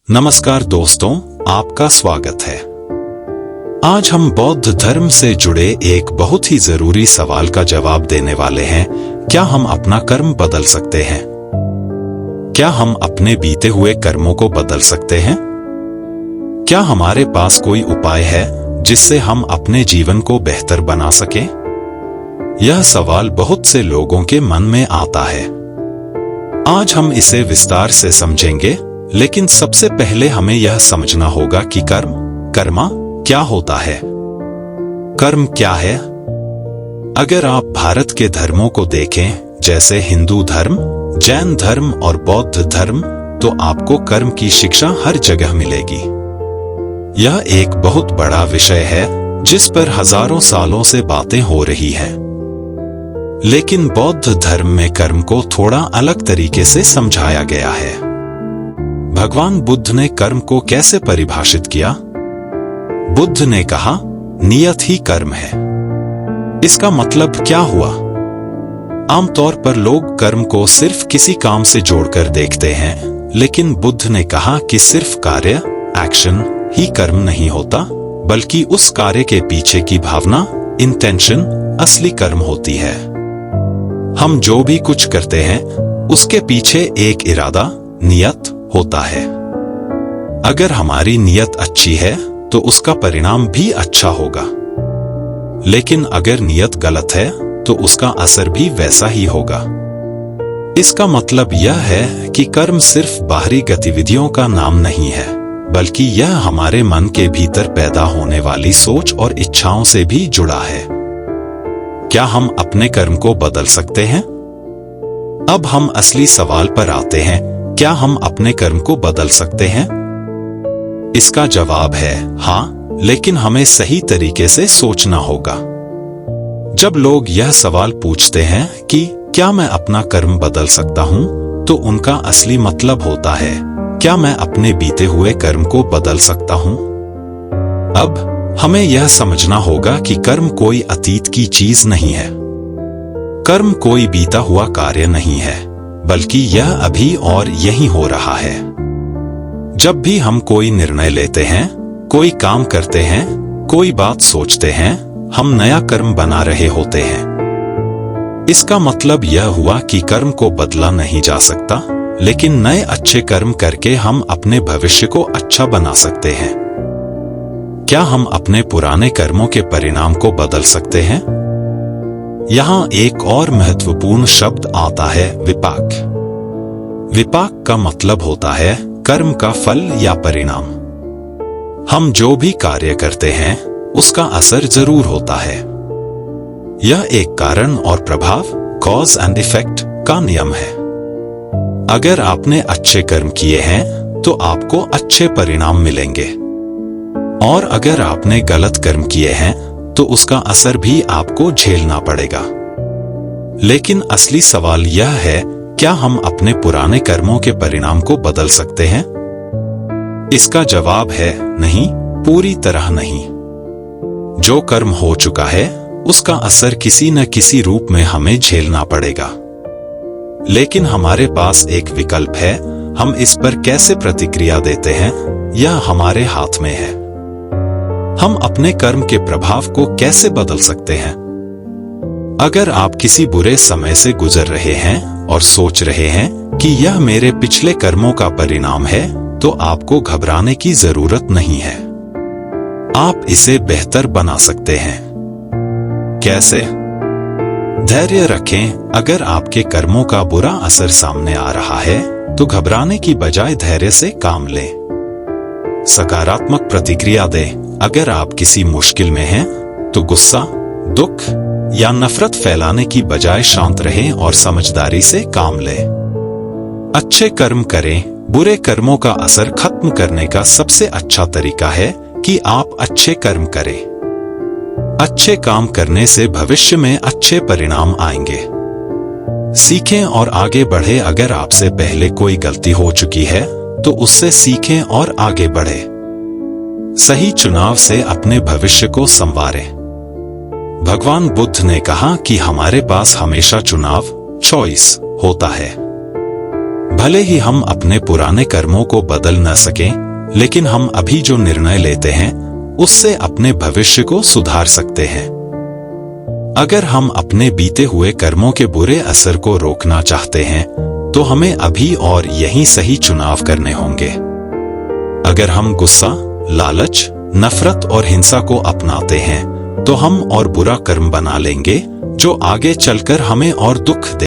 नमस्कार दोस्तों, आपका स्वागत है। आज हम बौद्ध धर्म से जुड़े एक बहुत ही जरूरी सवाल का जवाब देने वाले हैं। क्या हम अपना कर्म बदल सकते हैं? क्या हम अपने बीते हुए कर्मों को बदल सकते हैं? क्या हमारे पास कोई उपाय है जिससे हम अपने जीवन को बेहतर बना सकें? यह सवाल बहुत से लोगों के मन में आता है। आज हम इसे विस्तार से समझेंगे, लेकिन सबसे पहले हमें यह समझना होगा कि कर्मा क्या होता है। कर्म क्या है? अगर आप भारत के धर्मों को देखें, जैसे हिंदू धर्म, जैन धर्म और बौद्ध धर्म, तो आपको कर्म की शिक्षा हर जगह मिलेगी। यह एक बहुत बड़ा विषय है जिस पर हजारों सालों से बातें हो रही हैं। लेकिन बौद्ध धर्म में कर्म को थोड़ा अलग तरीके से समझाया गया है। भगवान बुद्ध ने कर्म को कैसे परिभाषित किया? बुद्ध ने कहा, नियत ही कर्म है। इसका मतलब क्या हुआ? आमतौर पर लोग कर्म को सिर्फ किसी काम से जोड़कर देखते हैं, लेकिन बुद्ध ने कहा कि सिर्फ कार्य, एक्शन ही कर्म नहीं होता, बल्कि उस कार्य के पीछे की भावना, इंटेंशन, असली कर्म होती है। हम जो भी कुछ करते हैं, उसके पीछे एक इरादा, नियत होता है। अगर हमारी नियत अच्छी है तो उसका परिणाम भी अच्छा होगा, लेकिन अगर नियत गलत है तो उसका असर भी वैसा ही होगा। इसका मतलब यह है कि कर्म सिर्फ बाहरी गतिविधियों का नाम नहीं है, बल्कि यह हमारे मन के भीतर पैदा होने वाली सोच और इच्छाओं से भी जुड़ा है। क्या हम अपने कर्म को बदल सकते हैं? अब हम असली सवाल पर आते हैं, क्या हम अपने कर्म को बदल सकते हैं? इसका जवाब है हाँ, लेकिन हमें सही तरीके से सोचना होगा। जब लोग यह सवाल पूछते हैं कि क्या मैं अपना कर्म बदल सकता हूं, तो उनका असली मतलब होता है, क्या मैं अपने बीते हुए कर्म को बदल सकता हूं? अब हमें यह समझना होगा कि कर्म कोई अतीत की चीज नहीं है। कर्म कोई बीता हुआ कार्य नहीं है, बल्कि यह अभी और यहीं हो रहा है। जब भी हम कोई निर्णय लेते हैं, कोई काम करते हैं, कोई बात सोचते हैं, हम नया कर्म बना रहे होते हैं। इसका मतलब यह हुआ कि कर्म को बदला नहीं जा सकता, लेकिन नए अच्छे कर्म करके हम अपने भविष्य को अच्छा बना सकते हैं। क्या हम अपने पुराने कर्मों के परिणाम को बदल सकते हैं? यहां एक और महत्वपूर्ण शब्द आता है, विपाक। विपाक का मतलब होता है कर्म का फल या परिणाम। हम जो भी कार्य करते हैं, उसका असर जरूर होता है। यह एक कारण और प्रभाव, कॉज एंड इफेक्ट का नियम है। अगर आपने अच्छे कर्म किए हैं, तो आपको अच्छे परिणाम मिलेंगे, और अगर आपने गलत कर्म किए हैं, तो उसका असर भी आपको झेलना पड़ेगा। लेकिन असली सवाल यह है, क्या हम अपने पुराने कर्मों के परिणाम को बदल सकते हैं? इसका जवाब है नहीं, पूरी तरह नहीं। जो कर्म हो चुका है, उसका असर किसी न किसी रूप में हमें झेलना पड़ेगा। लेकिन हमारे पास एक विकल्प है, हम इस पर कैसे प्रतिक्रिया देते हैं, यह हमारे हाथ में है। हम अपने कर्म के प्रभाव को कैसे बदल सकते हैं? अगर आप किसी बुरे समय से गुजर रहे हैं और सोच रहे हैं कि यह मेरे पिछले कर्मों का परिणाम है, तो आपको घबराने की जरूरत नहीं है। आप इसे बेहतर बना सकते हैं। कैसे? धैर्य रखें। अगर आपके कर्मों का बुरा असर सामने आ रहा है, तो घबराने की बजाय धैर्य से काम लें। सकारात्मक प्रतिक्रिया दें। अगर आप किसी मुश्किल में हैं, तो गुस्सा, दुख या नफरत फैलाने की बजाय शांत रहें और समझदारी से काम लें। अच्छे कर्म करें। बुरे कर्मों का असर खत्म करने का सबसे अच्छा तरीका है कि आप अच्छे कर्म करें। अच्छे काम करने से भविष्य में अच्छे परिणाम आएंगे। सीखें और आगे बढ़ें। अगर आपसे पहले कोई गलती हो चुकी है, तो उससे सीखें और आगे बढ़ें। सही चुनाव से अपने भविष्य को संवारें। भगवान बुद्ध ने कहा कि हमारे पास हमेशा चुनाव, चॉइस होता है। भले ही हम अपने पुराने कर्मों को बदल न सकें, लेकिन हम अभी जो निर्णय लेते हैं उससे अपने भविष्य को सुधार सकते हैं। अगर हम अपने बीते हुए कर्मों के बुरे असर को रोकना चाहते हैं तो हमें अभी और यहीं सही चुनाव करने होंगे। अगर हम गुस्सा, लालच, नफरत और हिंसा को अपनाते हैं तो हम और बुरा कर्म बना लेंगे जो आगे चलकर हमें और दुख दे।